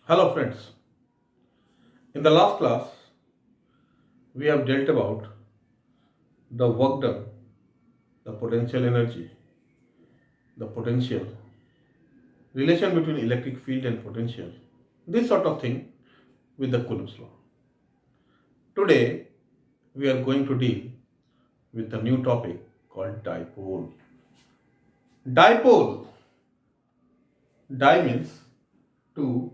Hello, friends. In the last class, we have dealt about the work done, the potential energy, the potential, relation between electric field and potential, this sort of thing with the Coulomb's law. Today, we are going to deal with a new topic called dipole. Dipole. Di means two,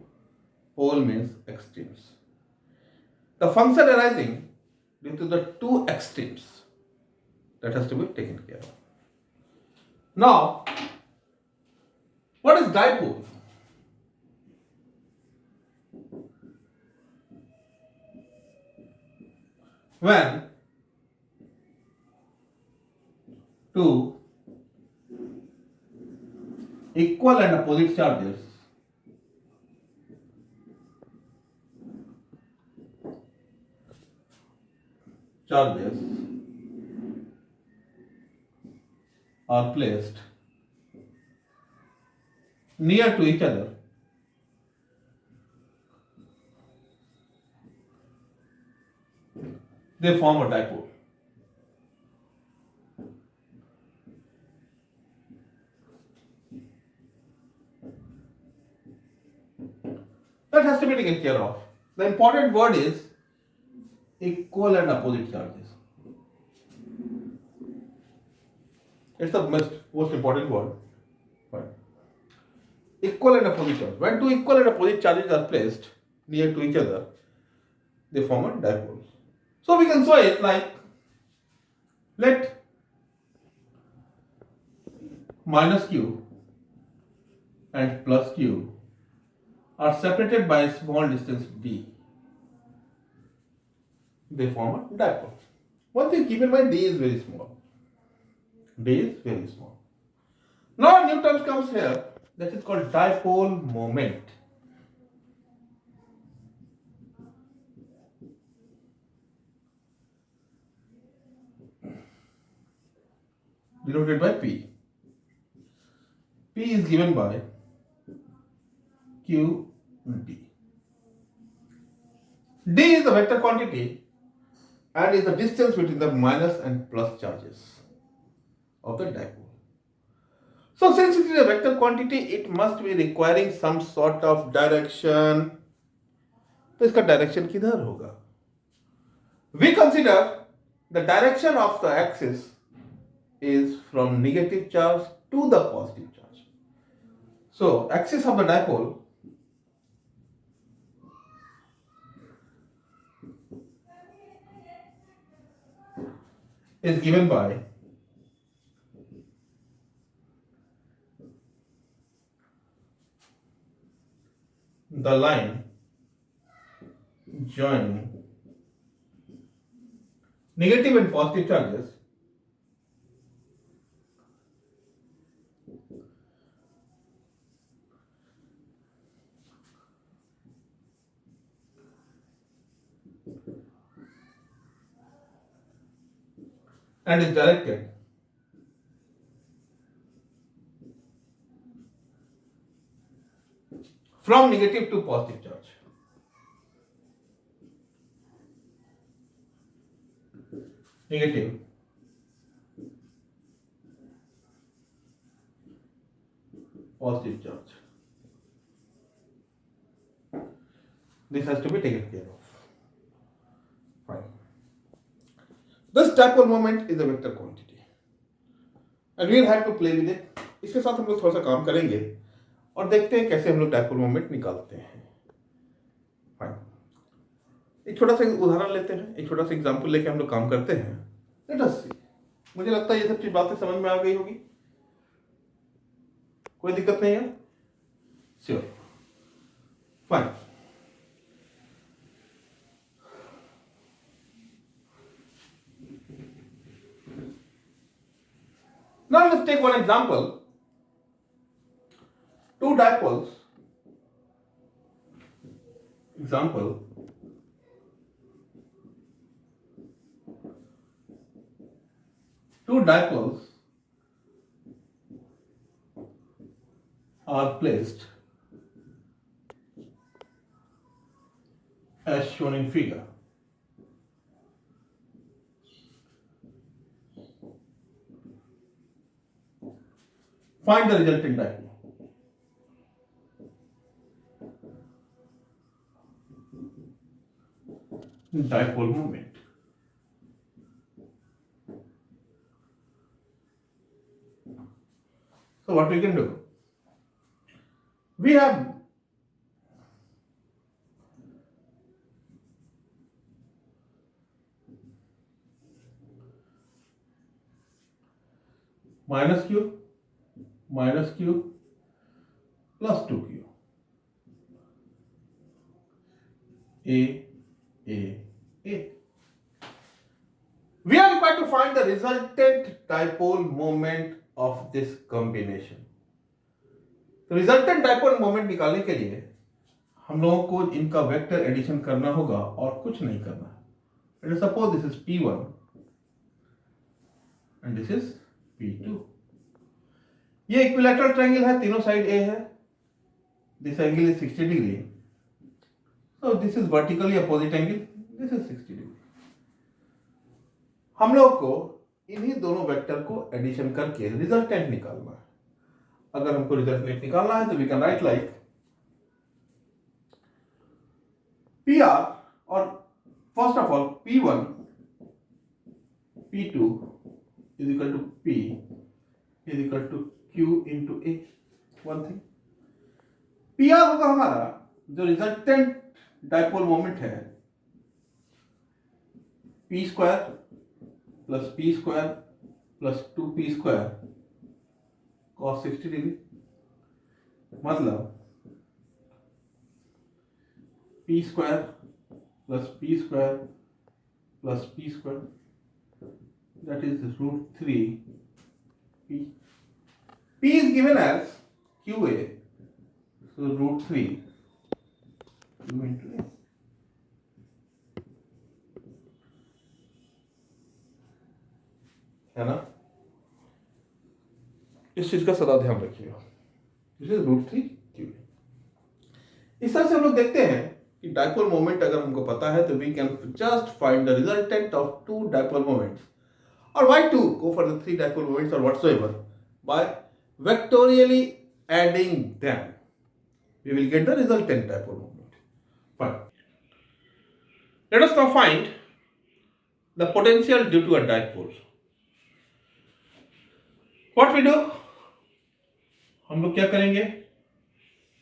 pole means extremes. The function arising due to the two extremes that has to be taken care of. Now, what is dipole? When two equal and opposite charges are placed near to each other, they form a dipole. That has to be taken care of. The important word is equal and opposite charges. It's the most important word. Fine. Equal and opposite charges. When two equal and opposite charges are placed near to each other, they form a dipole. So we can show it like, let minus q and plus q are separated by a small distance d. They form a dipole. One thing keep in mind, d is very small. D is very small. Now a new term comes here, that is called dipole moment. Denoted by P. P is given by Q D. D is the vector quantity and is the distance between the minus and plus charges of the dipole. So since it is a vector quantity, it must be requiring some sort of direction. तो इसका direction किधर होगा? We consider the direction of the axis is from negative charge to the positive charge. So axis of the dipole is given by the line joining negative and positive charges and is directed from negative to positive charge. Negative positive charge. This has to be taken care of. Fine. This dipole moment is a vector quantity and we will have to play with it. इसके साथ हम लोग थोड़ा सा काम करेंगे और देखते हैं कैसे हम लोग डायपोल मोमेंट निकालते हैं. फाइन. एक छोटा सा उदाहरण लेते हैं, एक छोटा सा एग्जांपल लेके हम लोग काम करते हैं. लेट अस सी. मुझे लगता है ये सब चीज बातें समझ में आ गई होगी. कोई दिक्कत नहीं है? Sure. Fine. Now let's take one example. Two dipoles. Example. Two dipoles are placed as shown in figure. Find the resultant dipole. Dipole moment. So what we can do? We have minus q plus 2q. A. We are required to find the resultant dipole moment of this combination. तो resultant dipole moment निकालने के लिए हम लोगों को इनका vector addition करना होगा और कुछ नहीं करना है. Let us suppose this is P1 and this is P2. ये इक्विलैटरल ट्रायंगल है, तीनों साइड A है. This angle is 60 degree. So this is vertically opposite angle. This is 60 degree. हम लोग को इन्हीं दोनों वेक्टर को एडिशन करके रिजल्टेंट निकालना है. अगर हमको रिजल्टेंट निकालना है तो we can write like PR और first of all P1 P2 is equal to P is equal to Q into A. One thing, PR होगा हमारा जो रिजल्टेंट डाइपोल मोमेंट है P square plus 2P square cos 60 degree. मतलब P square plus P square plus P square, that is √3 P. P is given as QA, so √3 Q into A. है ना? इस चीज का सदा ध्यान रखिएगा. This is √3 Q. इस तरह से हम लोग देखते हैं कि डाइपोल मोमेंट अगर हमको पता है तो we can just find the resultant of two dipole moments. और why to go for the three dipole moments or whatsoever? By vectorially adding them, we will get the resultant dipole moment. Fine. Let us now find the potential due to a dipole. What we do? हम लोग क्या करेंगे?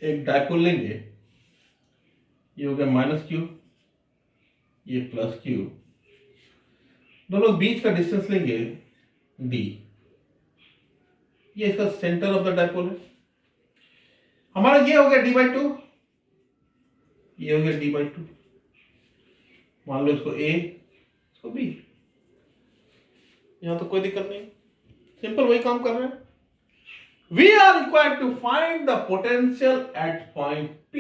एक dipole लेंगे, ये हो गया -q, ये +q, दोनों बीच का डिस्टेंस लेंगे d. ये इसका सेंटर ऑफ द डाइपोल है. हमारा ये हो गया d/2, ये हो गया d/2. मान लो इसको a, इसको b. यहां तो कोई दिक्कत नहीं, सिंपल वही काम कर रहे हैं. We are required to find the potential at point P,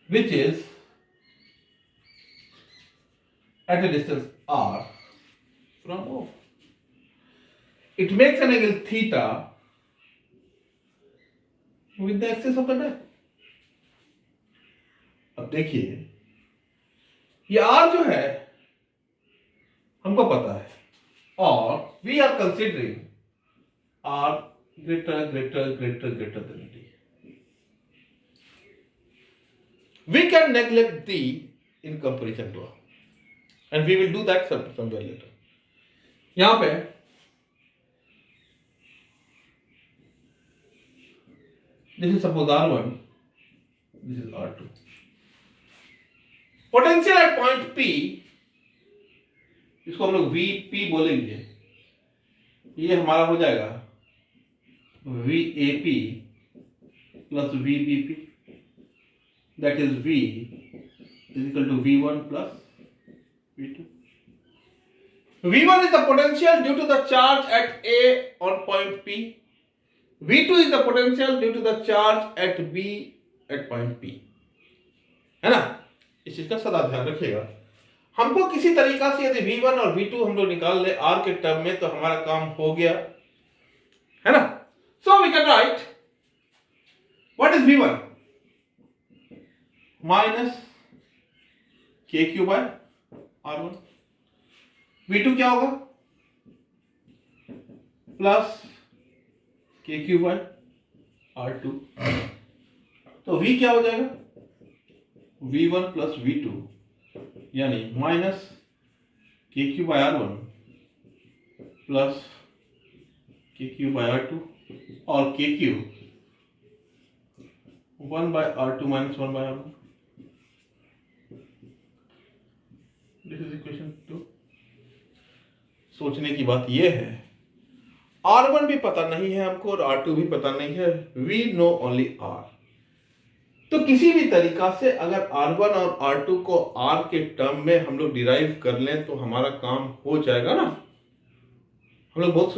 which is at a distance r from O. It makes an angle theta with the axis of the dipole. अब देखिए, ये r जो है हमको पता है, और we are considering r greater than d. We can neglect d in comparison to r, and we will do that somewhere later. यहां पे this is suppose r1, this is r2. Potential at point P, इसको हम लोग VP बोलेंगे. ये हमारा हो जाएगा VAP plus VBP, that is V is equal to V1 plus V2. V1 is the potential due to the charge at A on point P. V2 is the potential due to the charge at B at point P. है ना? इस चीज का सदा ध्यान रखिएगा. हमको किसी तरीका से यदि V1 और V2 हम लोग निकाल ले R के टर्म में तो हमारा काम हो गया, है ना? So we can write what is V1? Minus K Q by R1। V2 क्या होगा? Plus K Q by R2। तो V क्या हो जाएगा? V1 प्लस V2 यानी minus K Q by R1 plus K Q by R2 और K Q 1 by R2 minus 1 by R1। This is equation 2। सोचने की बात यह है, R1 भी पता नहीं है हमको और R2 भी पता नहीं है। We know only R। तो किसी भी तरीका से अगर R1 और R2 को R के टर्म में हम लोग डिराइव कर लें तो हमारा काम हो जाएगा ना। हम लोग बहुत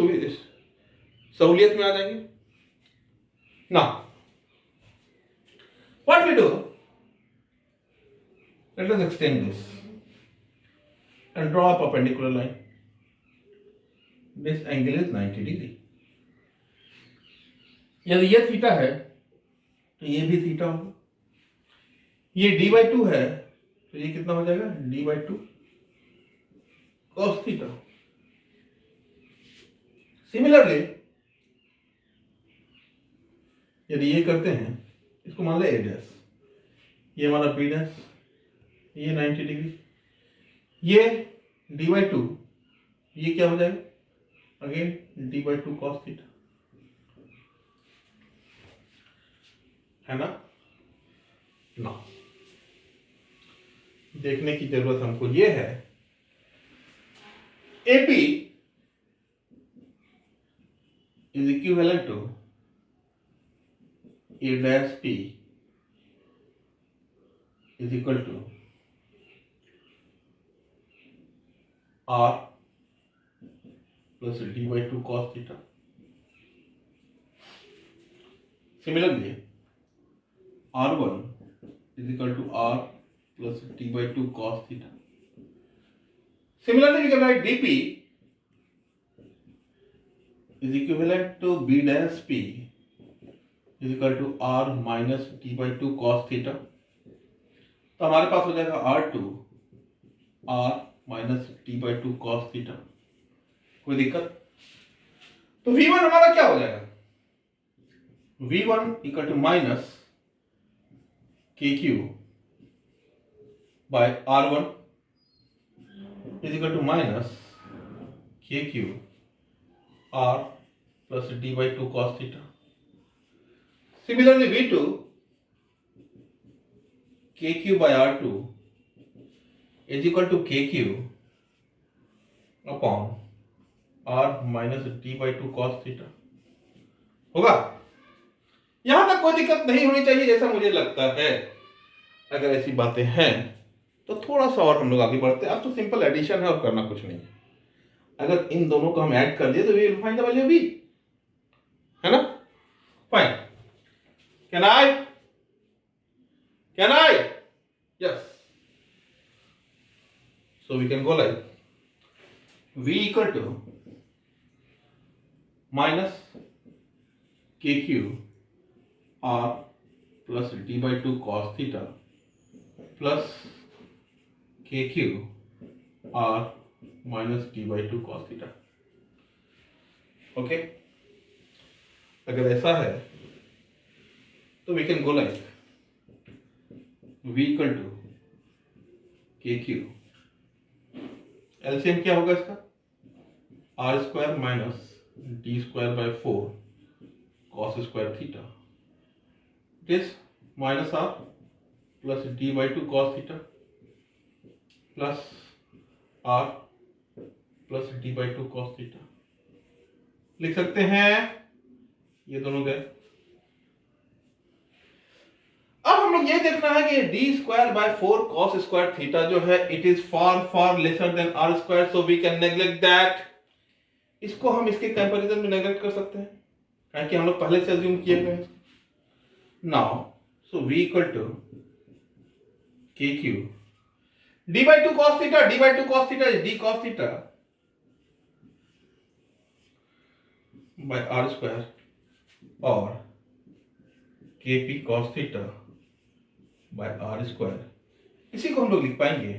सहूलियत में आ जाएंगे ना। What we do, let us extend this and draw a perpendicular line. This angle is 90 degree. यदि ये थीटा है तो ये भी थीटा होगा। ये d/2 है तो ये कितना हो जाएगा? d/2 cos theta. सिमिलरली यदि ये करते हैं, इसको मान ले a', ये हमारा b', ये 90 डिग्री, ये d/2, ये क्या हो जाएगा? अगेन d/2 cos थीटा, है ना। ना देखने की जरूरत हमको ये है, AP is equivalent to A'(P) is equal to R plus d/2 cos theta. Similarly, R1 is equal to R plus d/2 cos theta. Similarly, we can write dP is equivalent to B'(P) is equal to R minus d/2 cos theta. तो हमारे पास हो जाएगा R2 R minus d/2 cos theta. कोई दिक्कत? तो V1 हमारा क्या हो जाएगा? V1 equal to minus KQ by R1 is equal to minus KQ R plus d/2 cos theta. Similarly, V2 KQ by R2 is equal to KQ upon R minus d/2 cos theta होगा। यहां तक कोई दिक्कत नहीं होनी चाहिए जैसा मुझे लगता है। अगर ऐसी बातें हैं तो थोड़ा सा और हम लोग आगे बढ़ते हैं। अब तो सिंपल एडिशन है और करना कुछ नहीं है। अगर इन दोनों को हम ऐड कर दिए तो we will find the value of v, है ना। फाइन। Can I? Yes. So we can go like V equal to minus KQ R plus d/2 cos theta plus KQ R minus d/2 cos theta. Okay? अगर ऐसा है तो we can go like V equal to KQ, LCM क्या होगा इसका? R square minus d square by 4 cos square theta, this minus R plus d/2 cos theta plus R plus d/2 cos theta. लिख सकते हैं, ये दोनों गए। अब हम लोग ये देखना है कि d square by 4 cos square theta जो है it is far lesser than r square, so we can neglect that. इसको हम इसके कंपैरिजन में नेग्लेक्ट कर सकते हैं क्योंकि हम लोग पहले से अज्यूम किए हुए हैं। Now so v equal to kq d/2 cos theta, d/2 cos theta is d cos theta by r square और kp cos theta by R square, इसी को हम लोग लिख पाएंगे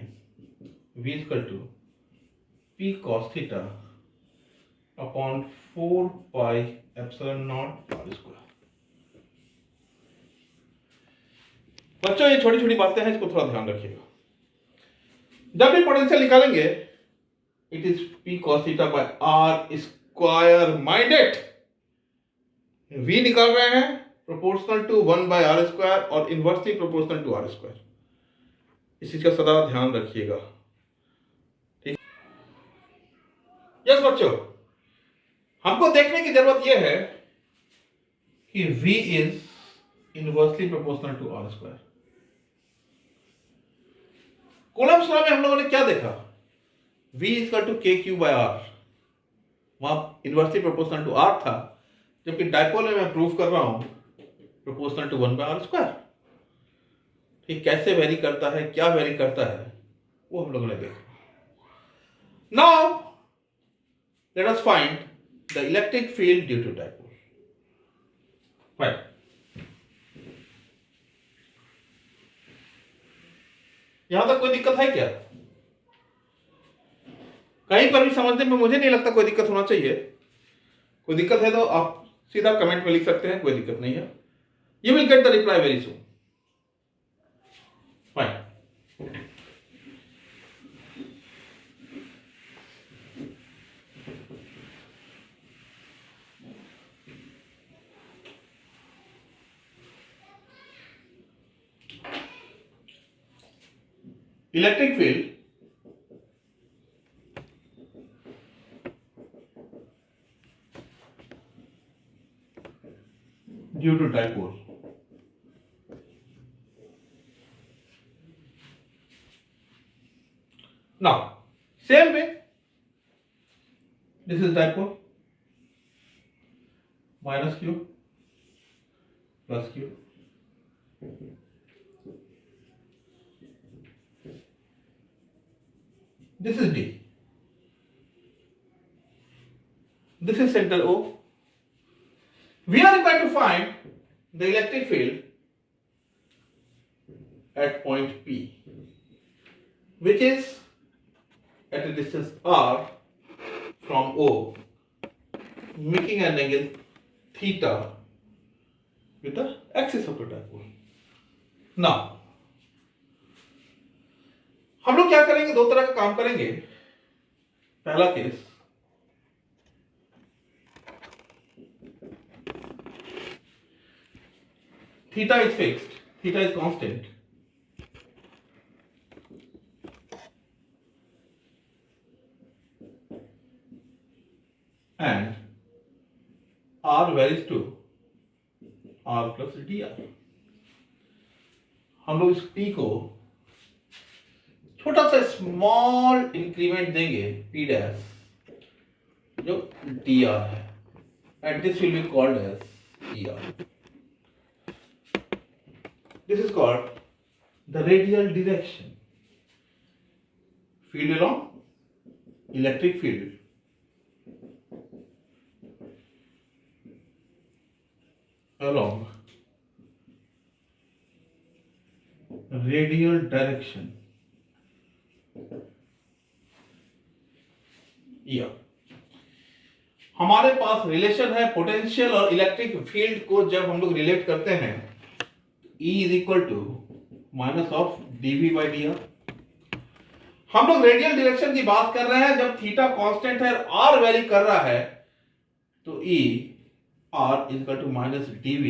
v equal to P cos theta upon 4 pi epsilon not R square. बच्चों ये छोटी छोटी बातें हैं, इसको थोड़ा ध्यान रखिएगा। जब भी पोटेंशियल निकालेंगे it is P cos theta by R square mind it. v निकाल रहे हैं proportional to 1 by R square और inversely proportional to R square. इस चीज का सदा ध्यान रखिएगा, ठीक। यस बच्चों, हमको देखने की जरूरत यह है कि v is inversely proportional to R square. Coulomb's law में हम लोगों ने क्या देखा, v equal to K Q by R, वहां इनवर्सली प्रोपोर्शनल टू आर था, जबकि डायपोल में मैं प्रूव कर रहा हूं proportional to 1 by R square. ठीक, कैसे वेरी करता है, क्या वेरी करता है, वो हम लोगों ने देखा। Now let us find the electric field due to dipole. Fine, यहां तक कोई दिक्कत है क्या? कहीं पर भी समझने में मुझे नहीं लगता कोई दिक्कत होना चाहिए। कोई दिक्कत है तो आप सीधा कमेंट में लिख सकते हैं, कोई दिक्कत नहीं है। You will get the reply very soon. Fine, electric field due to dipole. Now, same way, this is dipole, minus q plus q. This is D. This is center O. We are required to find the electric field at point P, which is at a distance r from O, making an angle theta with the axis of the dipole. Now, हम लोग क्या करेंगे, दो तरह का काम करेंगे। पहला case, theta is fixed, theta is constant, and r varies to r plus dr। हम लोग इस p को छोटा सा स्मॉल इंक्रीमेंट देंगे p डैश, जो dr है, and this will be called as er। This is called the radial direction. Field along, electric field along radial direction या हमारे पास रिलेशन है पोटेंशियल और इलेक्ट्रिक फील्ड को जब हम लोग रिलेट करते हैं, E is equal to minus of dv by dr। हम लोग रेडियल डायरेक्शन की बात कर रहे हैं, जब थीटा कांस्टेंट है और r वेरी कर रहा है, तो E r is equal to minus dv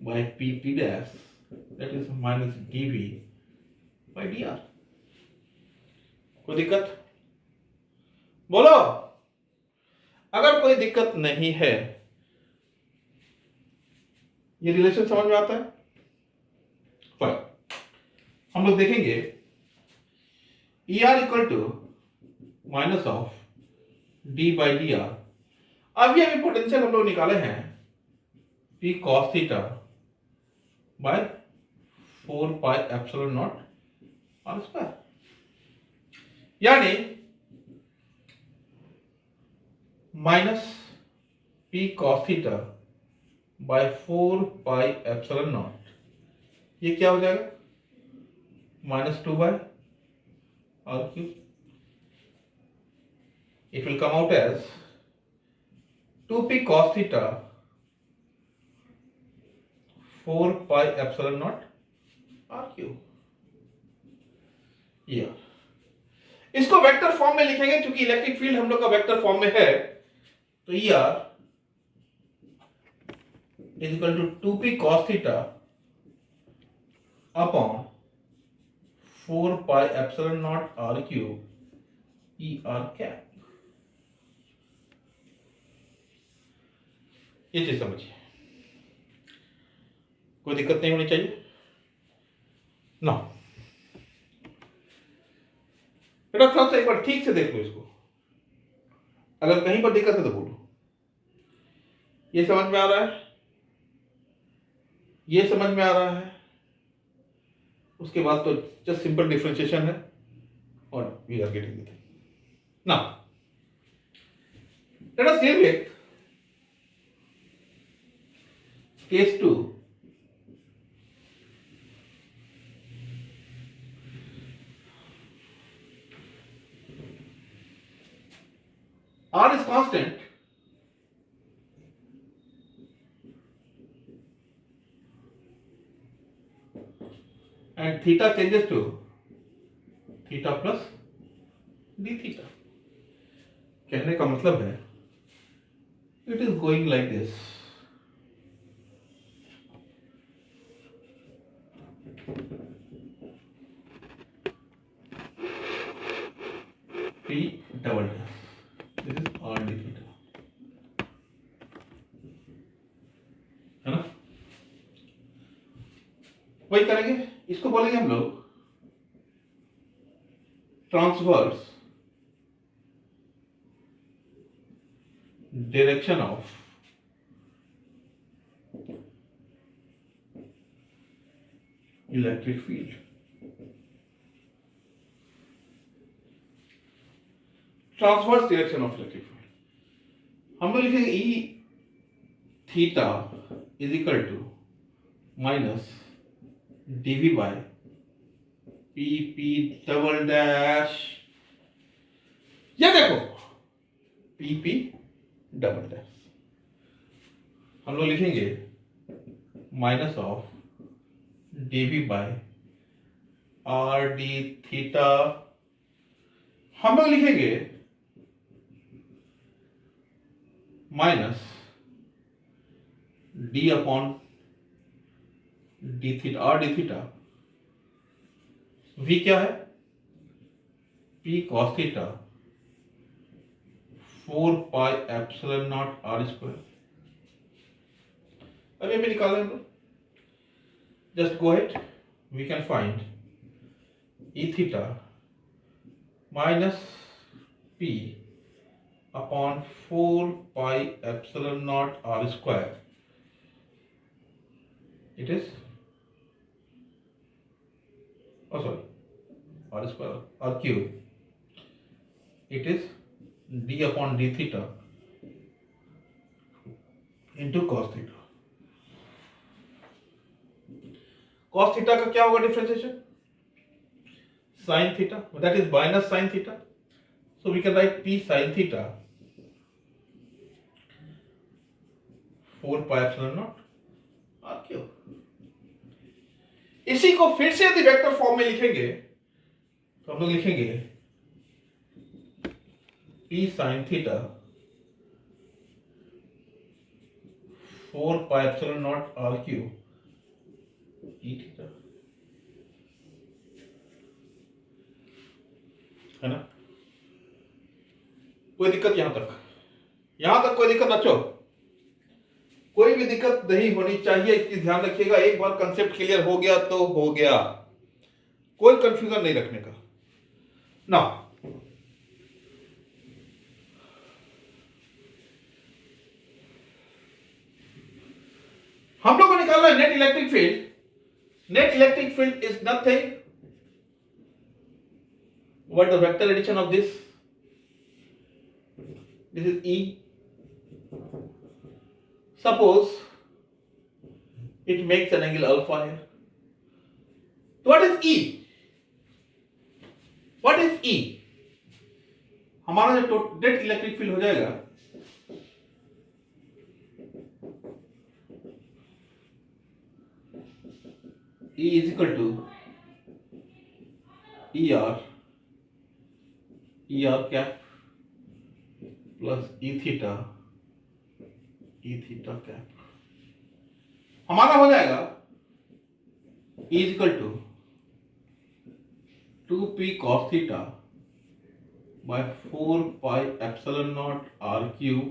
by p dash, that is minus dv by dr। कोई दिक्कत बोलो? अगर कोई दिक्कत नहीं है, ये रिलेशन समझ में आता है? फाइन, हम लोग देखेंगे E R equal to minus of D by D R. अभी पोटेंशियल हम लोग निकाले हैं P cos theta by 4 pi epsilon not R square, यानी minus P cos theta by 4 pi epsilon nought. ये क्या हो जाएगा? minus 2 by r cube. It will come out as 2p cos theta 4 pi epsilon naught r cube. या इसको vector form में लिखेंगे, क्योंकि इलेक्ट्रिक फील्ड हम लोग का वेक्टर फॉर्म में है, तो E R is equal to 2p cos theta upon 4 pi epsilon naught r cube E R cap. ये चीज समझिए, कोई दिक्कत नहीं होनी चाहिए ना. बेटा थोड़ा सा एक बार ठीक से देख लो इसको, अगर कहीं पर दिक्कत है तो बोलो. ये समझ में आ रहा है, ये समझ में आ रहा है, उसके बाद तो जस्ट सिंपल डिफरेंशिएशन है और we are getting it. Now let us deal with case 2. R is constant and theta changes to theta plus d theta. कहने का मतलब है it is going like this. P double dash. This is r d theta, है ना. वही करेंगे, इसको बोलेंगे हम लोग transverse direction of electric field. Transverse direction of electric field हम लोग लिखेंगे E theta is equal to minus DV by P P double dash. ये देखो पी पी डबल डैश हम लोग लिखेंगे minus of DV by R D theta. हम लोग लिखेंगे minus D upon D theta, R D theta. V क्या है, P cos theta 4 pi epsilon not R square. अब ये भी निकालें हम लोग, just go it, we can find E theta minus P upon 4 pi epsilon not R square. It is, oh sorry, r square r cube. It is d upon d theta into cos theta. Cos theta का क्या होगा differentiation, sin theta, that is minus sin theta. So we can write p sin theta 4 pi epsilon naught r cube. इसी को फिर से यदि vector form में लिखेंगे तो हम लोग लिखेंगे p sin theta 4 pi epsilon not r cube e theta, है ना. कोई दिक्कत यहां तक कोई दिक्कत बच्चों, कोई भी दिक्कत नहीं होनी चाहिए, इसकी ध्यान रखिएगा. एक बार कंसेप्ट क्लियर हो गया तो हो गया, कोई कंफ्यूजन नहीं रखने का ना. हम लोग को निकालना है net electric field. Net electric field is nothing but the vector addition of this is E. Suppose it makes an angle alpha here. So what is E? What is E? हमारा जो नेट इलेक्ट्रिक फील्ड हो जाएगा E is equal to ER cap plus E theta cap। हमारा हो जाएगा E is equal to 2p cos theta by 4 pi epsilon naught R cube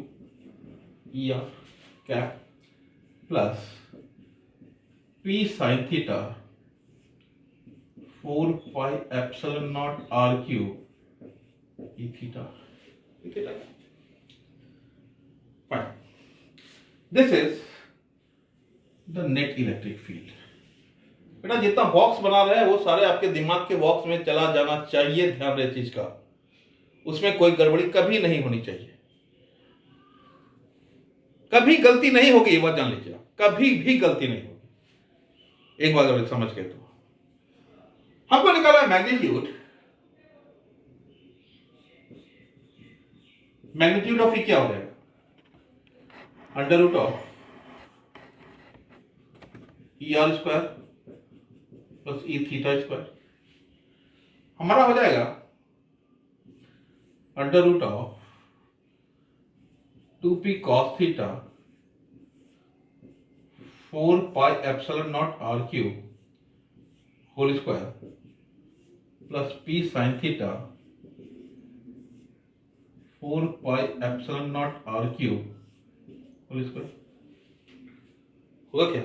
ER cap plus p sin theta 4 pi epsilon naught R cube E theta। Fine. This is the net electric field। बेटा जितना box बना रहे हैं वो सारे आपके दिमाग के बॉक्स में चला जाना चाहिए, ध्यान रहे चीज का, उसमें कोई गड़बड़ी कभी नहीं होनी चाहिए, कभी गलती नहीं होगी, ये बात जान लीजिए, कभी भी गलती नहीं होगी। एक बार अगर समझ गए तो हमको निकाला है मैग्नीट्यूड ऑफ ई क्या हो जाएगा? Under root of E R square plus E theta square. हमारा हो जाएगा under root of 2p cos theta 4 pi epsilon naught R cube whole square plus p sin theta 4 pi epsilon naught R cube whole square. होगा क्या?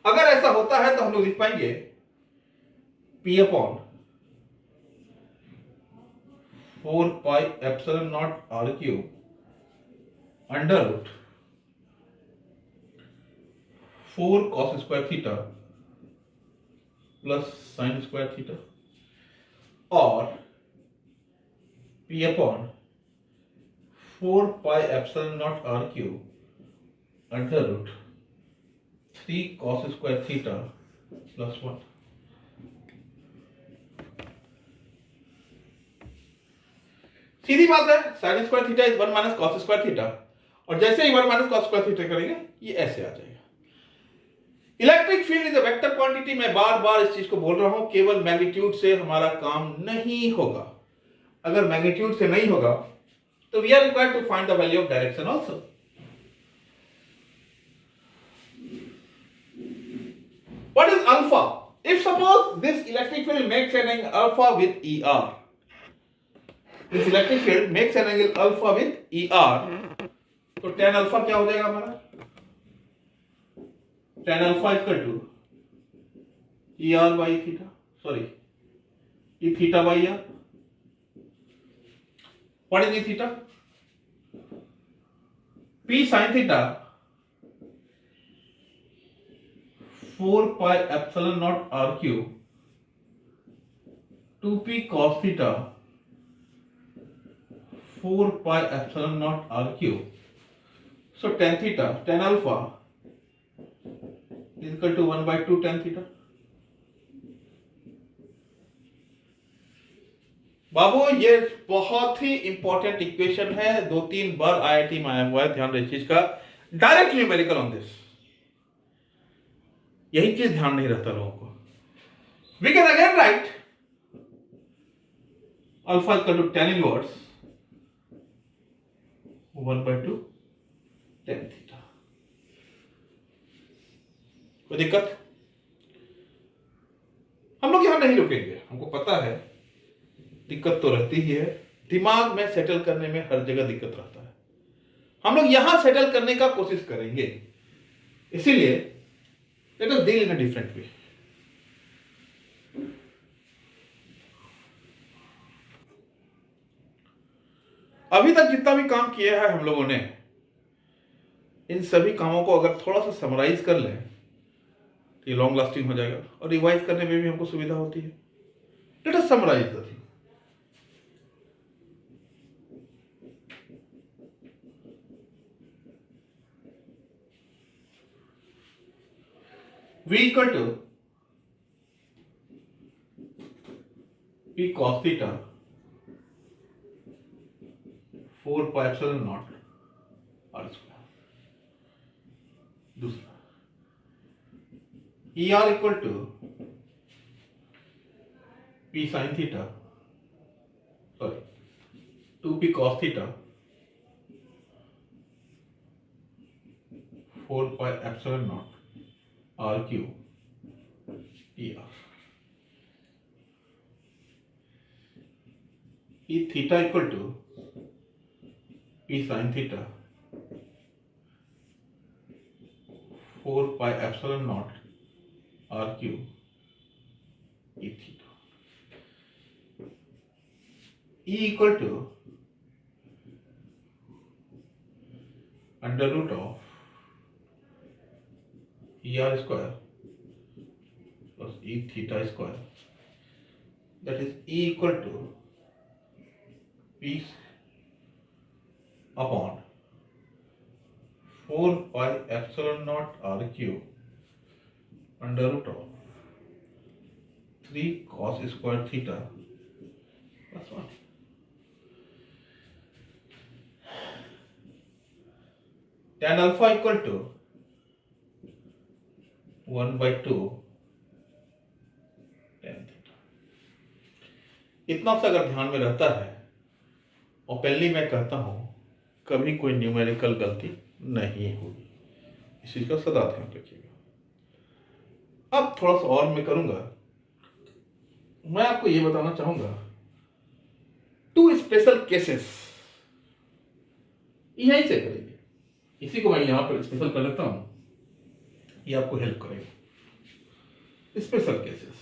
अगर ऐसा होता है तो हम लोग लिख पाएंगे p upon 4 pi epsilon naught R cube under root 4 cos square theta plus sine square theta और p upon 4 pi epsilon naught R cube under root 3 cos square theta plus 1। सीधी बात है, sine square theta is 1 minus cos square theta, और जैसे ही 1 minus cos square theta करेंगे ये ऐसे आ जाएगा। Electric field is a vector quantity. मैं बार बार इस चीज को बोल रहा हूं, केवल मैग्नीट्यूड से हमारा काम नहीं होगा। अगर मैग्नीट्यूड से नहीं होगा तो we are required to find the value of direction also. What is alpha? If suppose this electric field makes an angle alpha with ER, this electric field makes an angle alpha with ER, तो tan alpha क्या हो जाएगा हमारा? tan alpha equal to ER by theta, sorry E theta by ER। What is E theta? P sin theta 4 pi epsilon naught R cube 2p cos theta 4 pi epsilon naught R cube। So tan theta, tan alpha is equal to 1 by 2 tan theta। बाबू ये बहुत ही important equation है, 2-3 बार IIT में आया हुआ है, ध्यान रहे चीज का। डायरेक्ट न्यूमेरिकल ऑन दिस, यही चीज ध्यान नहीं रहता लोगों को। We can again write alpha equal to tan inverse 1 by 2 tan theta. कोई दिक्कत? हम लोग यहां नहीं रुकेंगे, हमको पता है दिक्कत तो रहती ही है, दिमाग में सेटल करने में हर जगह दिक्कत रहता है। हम लोग यहां सेटल करने का कोशिश करेंगे, इसीलिए late us deal in a different way. अभी तक जितना भी काम किया है हम लोगों ने, इन सभी कामों को अगर थोड़ा सा समराइज कर लें तो ये लॉन्ग लास्टिंग हो जाएगा, और रिवाइज करने में भी हमको सुविधा होती है। Let us summarise the thing. V equal to P p cos theta 4 pi epsilon naught r square. दूसरा E r equal to p sin theta sorry 2p cos theta 4 pi epsilon naught r cube E r। E theta equal to p sin theta 4 pi epsilon naught r cube E theta। E equal to under root of E r square plus E theta square, that is E equal to p upon 4 pi epsilon naught r cube under root of 3 cos square theta plus 1। Tan alpha equal to 1 by 2 tan theta। इतना सा अगर ध्यान में रहता है, और पहले मैं कहता हूं कभी कोई न्यूमेरिकल गलती नहीं होगी, इस चीज का सदा ध्यान रखिएगा। अब थोड़ा सा और मैं करूंगा, मैं आपको ये बताना चाहूंगा 2 स्पेशल केसेस यहीं से करेंगे। इसी को मैं यहां पर स्पेशल कर लेता हूं, ये आपको हेल्प करेगा। Special cases,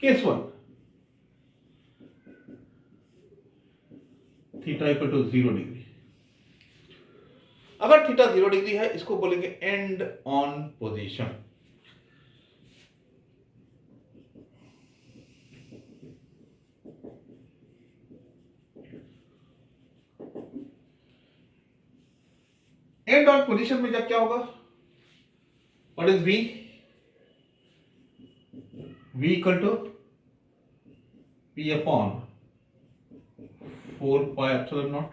case 1 theta equal to 0 degree. अगर थीटा 0 डिग्री है, इसको बोलेंगे end on position. End on position में जब क्या होगा, what is v? v equal to p upon 4 pi epsilon not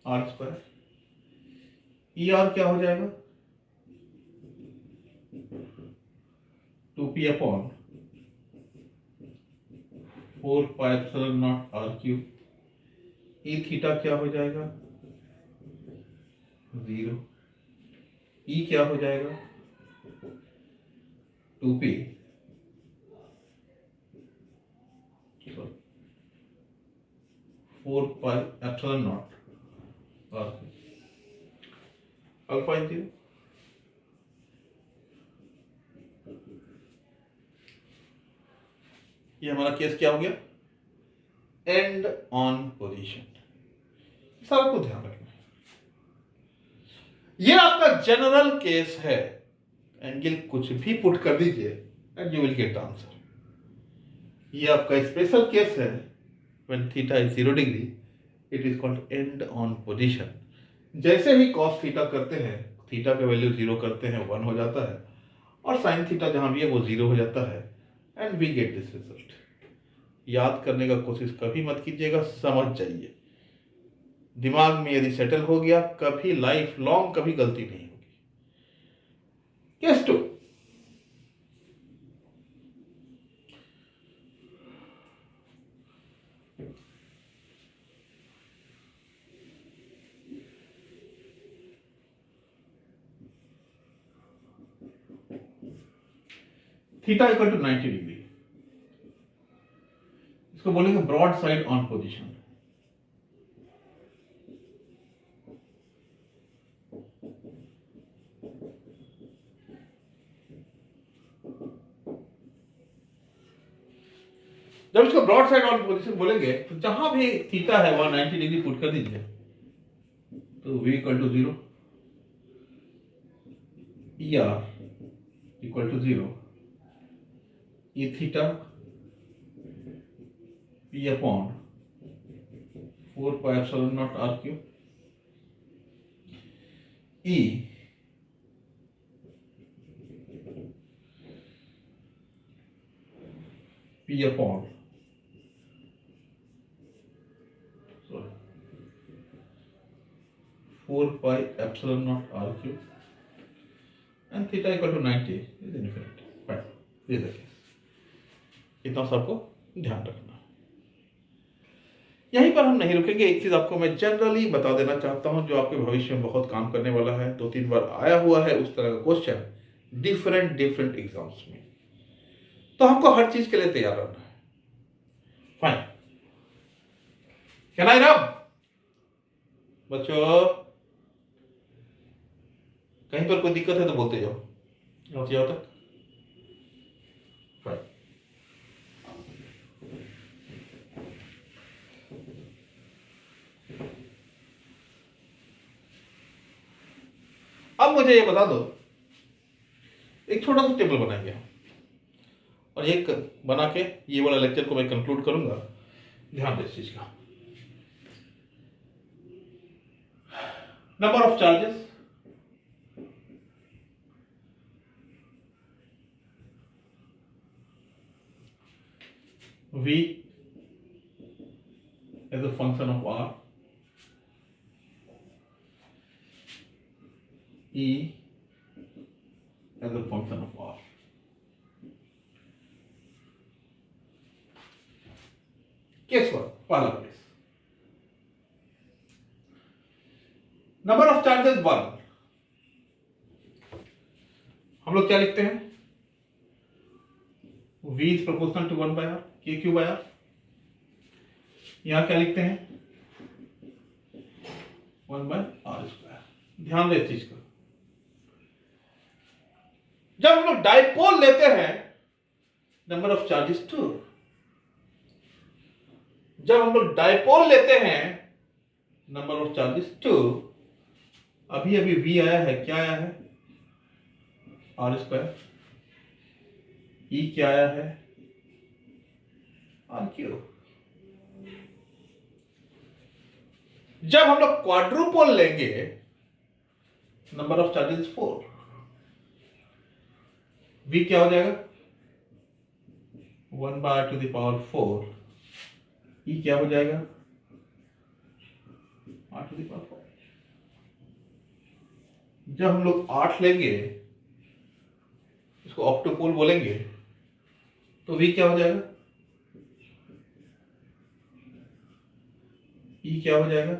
r square. E R क्या हो जाएगा, 2p upon 4 pi epsilon not r cube. E theta क्या हो जाएगा, 0। ई क्या हो जाएगा, 2p 4 pi epsilon not r alpha in 0। ये हमारा केस क्या हो गया, एंड ऑन पोजीशन। सारा को ध्यान रखना है, ये आपका जनरल केस है। एंगल कुछ भी पुट कर दीजिए and you will get answer. ये आपका स्पेशल केस है, when theta is 0 degree it is called and on position. जैसे ही कॉस थीटा करते हैं, थीटा का वैल्यू 0 करते हैं, 1 हो जाता है, और साइन थीटा जहां भी है वो 0 हो जाता है, and we get this result. याद करने का कोशिश कभी मत कीजिएगा, समझ जाइए। दिमाग में यदि सेटल हो गया, कभी लाइफ लॉन्ग कभी गलती नहीं होगी। Case 2, theta equal to 90 degree. इसको बोलेंगे ब्रॉड साइड ऑन पोजीशन। जब इसको ब्रॉड साइड ऑन पोजीशन बोलेंगे तो जहां भी थीटा है वहां 90 डिग्री पुट कर दीजिए, तो v equal to 0, E R equal to 0, E theta p upon 4 pi epsilon not r cube. E P upon 4 pi epsilon naught r cube and theta equal to 90 is infinity. Fine. This is the case. इतना सबको ध्यान रखना है। यहीं पर हम नहीं रुकेंगे। एक चीज आपको मैं जनरली बता देना चाहता हूं जो आपके भविष्य में बहुत काम करने वाला है, 2-3 बार आया हुआ है उस तरह का क्वेश्चन डिफरेंट एग्जाम्स में, तो हमको हर चीज के लिए तैयार रहना है। फाइन, कैन आई रब बच्चों? कहीं पर कोई दिक्कत है तो बोलते जाओ, जाओ तक। फाइन, अब मुझे ये बता दो, एक छोटा सा टेबल बनाएंगे और एक बना के ये वाला लेक्चर को मैं कंक्लूड करूंगा। ध्यान दे इस चीज का। Number of charges, V as a function of R, E as a function of R. Guess what? पहला केस, नंबर ऑफ चार्जेस 1। हम लोग क्या लिखते हैं? V is proportional to 1 by R, K Q by R। यहां क्या लिखते हैं? 1 by R स्क्वायर। ध्यान दे इस चीज को। जब हम लोग डाइपोल लेते हैं, नंबर ऑफ चार्जेस 2। जब हम लोग डाइपोल लेते हैं, नंबर ऑफ चार्जेस 2। अभी V आया है, क्या आया है? R square. E क्या आया है? R cube. जब हम लोग क्वाड्रुपोल लेंगे, नंबर ऑफ चार्जेस 4। V क्या हो जाएगा? 1 by r to the power 4। E क्या हो जाएगा? r to the power 4। जब हम लोग 8 लेंगे, इसको ऑक्टोपोल बोलेंगे, तो V क्या हो जाएगा? E क्या हो जाएगा?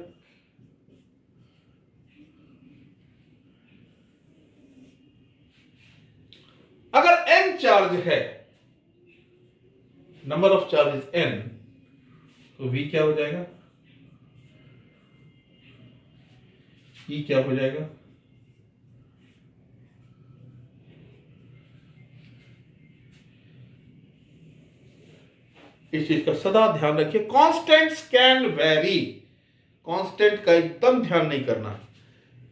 अगर n चार्ज है, नंबर ऑफ चार्जेस n, तो V क्या हो जाएगा? E क्या हो जाएगा? इस चीज का सदा ध्यान रखिए। कांस्टेंट्स कैन वेरी, कांस्टेंट का एकदम ध्यान नहीं करना।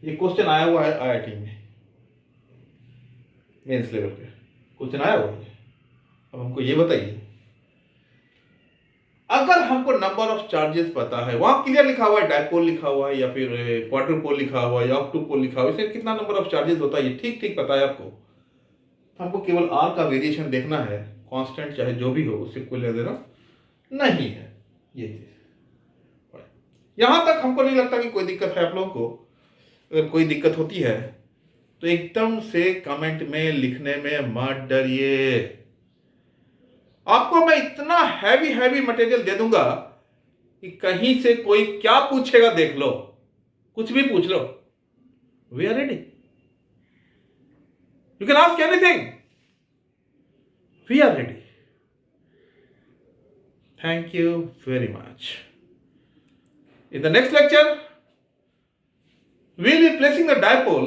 ये क्वेश्चन आया हुआ है IIT में, मेंस लेवल पे क्वेश्चन आया हुआ है। अब हमको ये बताइए, अगर हमको नंबर ऑफ चार्जेस पता है, वहां क्लियर लिखा हुआ है, डाइपोल लिखा हुआ है या फिर क्वाड्रुपोल लिखा हुआ है या ऑक्टोपोल लिखा हुआ है, इसमें कितना नंबर ऑफ चार्जेस होता है ये ठीक ठीक पता है आपको। हमको केवल R का वेरिएशन देखना है, कांस्टेंट चाहे जो भी हो उससे कोई लेना देना नहीं है। ये चीज यहां तक हमको नहीं लगता कि कोई दिक्कत है आप लोगों को। अगर कोई दिक्कत होती है तो एकदम से कमेंट में लिखने में मत डरिए। आपको मैं इतना हैवी मटेरियल दे दूंगा कि कहीं से कोई क्या पूछेगा देख लो, कुछ भी पूछ लो, we are ready, you can ask anything, we are ready. Thank you very much. In the next lecture, we'll be placing the dipole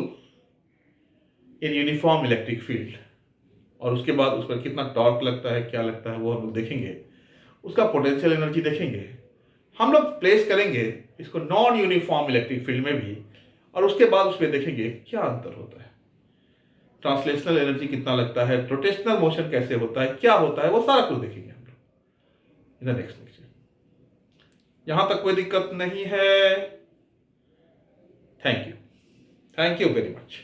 in uniform electric field, और उसके बाद उस पर कितना टॉर्क लगता है, क्या लगता है, वो हम लोग देखेंगे। उसका पोटेंशियल एनर्जी देखेंगे। हम लोग प्लेस करेंगे इसको नॉन यूनिफॉर्म इलेक्ट्रिक फील्ड में भी, और उसके बाद उसमें देखेंगे क्या अंतर होता है, ट्रांसलेशनल एनर्जी कितना लगता है, रोटेशनल मोशन कैसे होता है, क्या होता है, वो सारा कुछ देखेंगे हम लोग इन द नेक्स्ट लेक्चर। यहां तक कोई दिक्कत नहीं है? Thank you very much.